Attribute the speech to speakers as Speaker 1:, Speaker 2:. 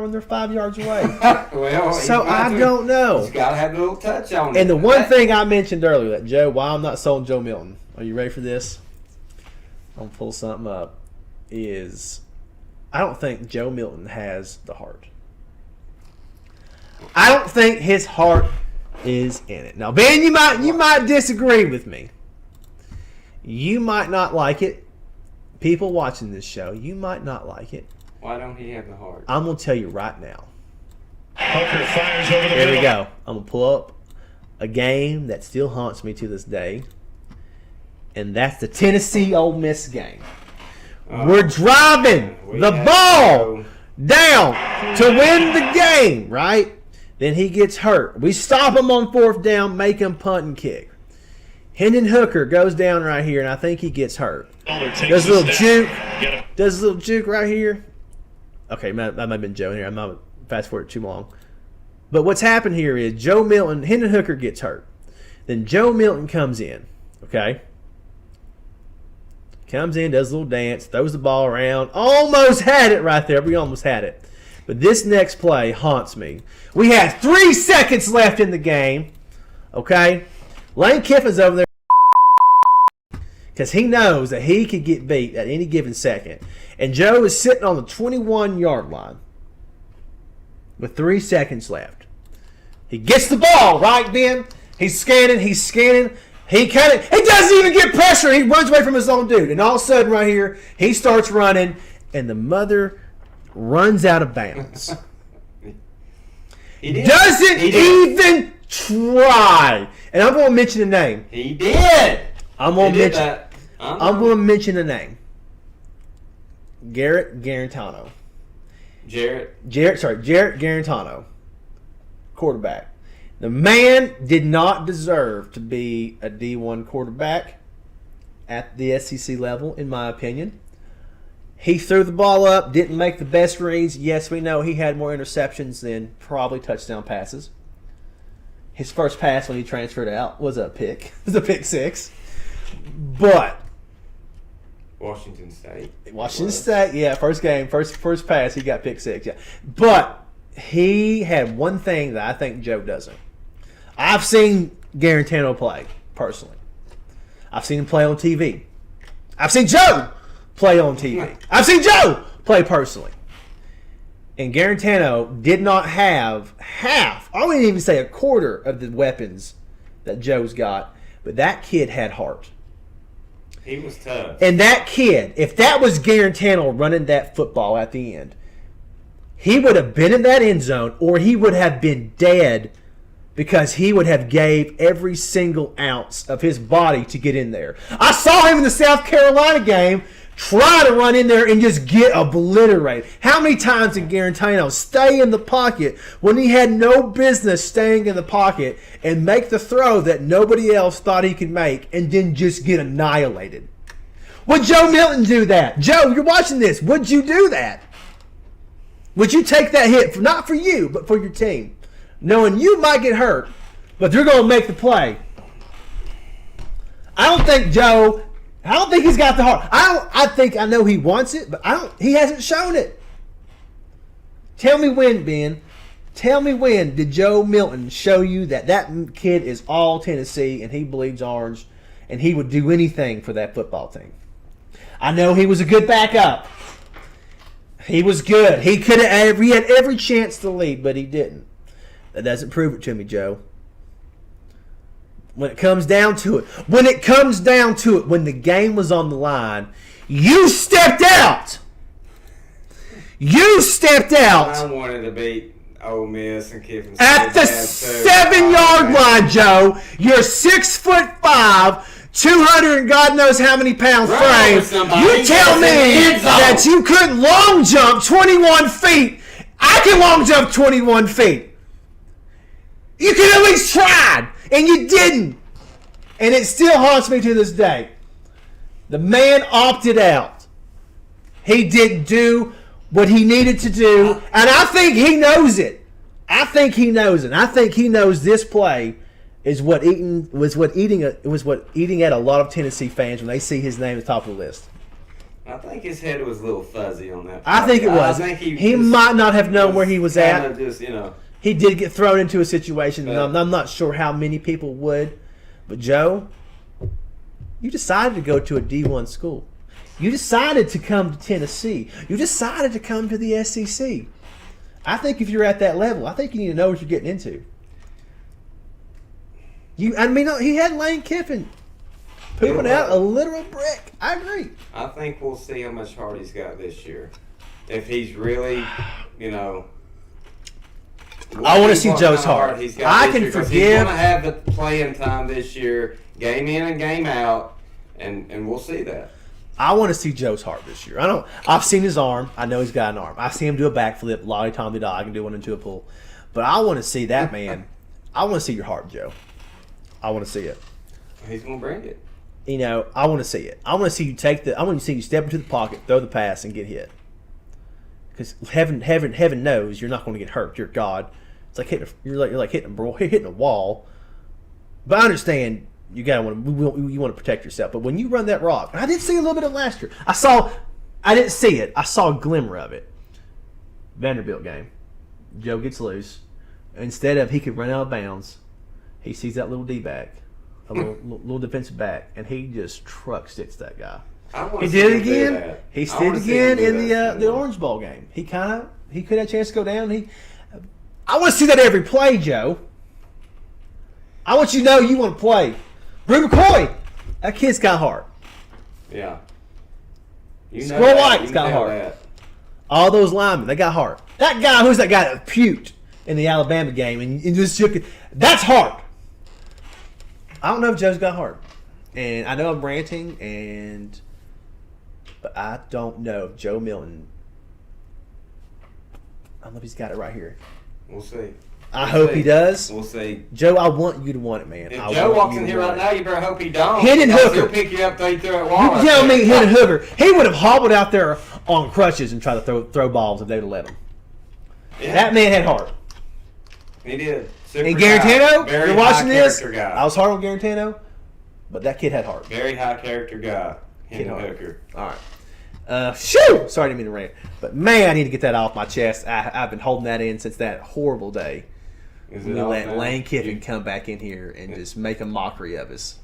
Speaker 1: when they're 5 yards away.
Speaker 2: Well,
Speaker 1: So I don't know.
Speaker 2: He's got to have a little touch on it.
Speaker 1: And the one thing I mentioned earlier, that Joe, why I'm not sold Joe Milton. Are you ready for this? I'm gonna pull something up. Is I don't think Joe Milton has the heart. I don't think his heart is in it. Now, Ben, you might disagree with me. You might not like it. People watching this show, you might not like it.
Speaker 2: Why don't he have the heart?
Speaker 1: I'm gonna tell you right now.
Speaker 3: Hooker fires over the
Speaker 1: Here
Speaker 3: middle.
Speaker 1: we go. I'm gonna pull up a game that still haunts me to this day, and that's the Tennessee Ole Miss game. We're driving the ball down to win the game, right? Then he gets hurt. We stop him on 4th down, make him punt and kick. Hendon Hooker goes down right here, and I think he gets hurt. Does a little juke. Does a little juke right here. Okay, that might have been Joe in here. I'm not fast forward too long. But what's happened here is Joe Milton, Hendon Hooker gets hurt. Then Joe Milton comes in, okay? Comes in, does a little dance, throws the ball around. Almost had it right there. We almost had it. But this next play haunts me. We had 3 seconds left in the game, okay? Lane Kiffin's over there because he knows that he could get beat at any given second. And Joe is sitting on the 21-yard line with 3 seconds left. He gets the ball, right, Ben? He's scanning. He doesn't even get pressure. He runs away from his own dude. And all of a sudden right here, he starts running, and the mother runs out of bounds. Doesn't even try. And I'm going to mention the name.
Speaker 2: He did.
Speaker 1: I'm going to mention the name. Jarrett Garantano. Jarrett Garantano. Quarterback. The man did not deserve to be a D1 quarterback at the SEC level, in my opinion. He threw the ball up, didn't make the best reads. Yes, we know he had more interceptions than probably touchdown passes. His first pass when he transferred out was a pick. It was a pick 6. But
Speaker 2: Washington
Speaker 1: State, yeah, first game, first pass, he got pick 6, yeah. But he had one thing that I think Joe doesn't. I've seen Garantano play, personally. I've seen him play on TV. I've seen Joe play on TV. I've seen Joe play personally. And Garantano did not have half, I wouldn't even say a quarter of the weapons that Joe's got, but that kid had heart.
Speaker 2: He was tough.
Speaker 1: And that kid, if that was Garantano running that football at the end, he would have been in that end zone or he would have been dead because he would have gave every single ounce of his body to get in there. I saw him in the South Carolina game try to run in there and just get obliterated. How many times did Garantano stay in the pocket when he had no business staying in the pocket and make the throw that nobody else thought he could make and then just get annihilated? Would Joe Milton do that? Joe, you're watching this. Would you do that? Would you take that hit, not for you, but for your team? Knowing you might get hurt, but you're going to make the play. I don't think he's got the heart. I know he wants it, but he hasn't shown it. Tell me when, Ben. Tell me when did Joe Milton show you that kid is all Tennessee and he bleeds orange and he would do anything for that football team? I know he was a good backup. He was good. He had every chance to lead, but he didn't. That doesn't prove it to me, Joe. When it comes down to it, when the game was on the line, you stepped out.
Speaker 2: I wanted to beat Ole Miss and Kiffin
Speaker 1: at the 7-yard line, Joe. You're 6'5", 200 and God knows how many pound frame. You tell me that you couldn't long jump 21 feet. I can long jump 21 feet. You could at least tried, and you didn't. And it still haunts me to this day. The man opted out. He didn't do what he needed to do, and I think he knows it. I think he knows this play is what eating at a lot of Tennessee fans when they see his name at the top of the list.
Speaker 2: I think his head was a little fuzzy on that.
Speaker 1: I think it was.
Speaker 2: I think
Speaker 1: he might not have known where he was at.
Speaker 2: Just,
Speaker 1: He did get thrown into a situation, and I'm not sure how many people would. But, Joe, you decided to go to a D1 school. You decided to come to Tennessee. You decided to come to the SEC. I think if you're at that level, I think you need to know what you're getting into. He had Lane Kiffin pooping out a literal brick. I agree.
Speaker 2: I think we'll see how much heart he's got this year. If he's really,
Speaker 1: I want to see Joe's heart. I can forgive.
Speaker 2: He's going to have the playing time this year, game in and game out, and we'll see that.
Speaker 1: I want to see Joe's heart this year. I've seen his arm. I know he's got an arm. I see him do a backflip, lolly Tommy dog. I can do one into a pool. But I want to see that, man. I want to see your heart, Joe. I want to see it.
Speaker 2: He's going to bring it.
Speaker 1: I want to see it. I want to see you I want to see you step into the pocket, throw the pass, and get hit. Because heaven knows you're not going to get hurt. You're God. It's like hitting a wall. But I understand you want to protect yourself. But when you run that rock, and I did see a little bit of it last year. I didn't see it. I saw a glimmer of it. Vanderbilt game. Joe gets loose. Instead of he could run out of bounds, he sees that little D-back, a little defensive back, and he just truck sticks that guy. He did it again. He did it again in the Orange Bowl game. He could have a chance to go down. I want to see that every play, Joe. I want you to know you want to play. Brew McCoy, that kid's got heart.
Speaker 2: Yeah.
Speaker 1: Squirrel White's got heart. That. All those linemen, they got heart. That guy, who's that guy that puked in the Alabama game and just shook it? That's heart. I don't know if Joe's got heart. And I know I'm ranting, but I don't know if Joe Milton, I don't know if he's got it right here.
Speaker 2: We'll see.
Speaker 1: I hope he does.
Speaker 2: We'll see.
Speaker 1: Joe, I want you to want it, man.
Speaker 2: If Joe walks in here right now, you better hope he don't.
Speaker 1: Hendon Hooker.
Speaker 2: He'll pick you up, throw you through that wall.
Speaker 1: You tell me Hendon Hooker. He would have hobbled out there on crutches and tried to throw balls if they'd have let him. Yeah. That man had heart.
Speaker 2: He did.
Speaker 1: And Garantano, you're watching this. Guy. I was hard on Garantano, but that kid had heart.
Speaker 2: Very high character guy. Hendon Hooker.
Speaker 1: All right. Shoo! Sorry, I didn't mean to rant. But, man, I need to get that off my chest. I've been holding that in since that horrible day. We let Lane Kiffin come back in here and just make a mockery of us.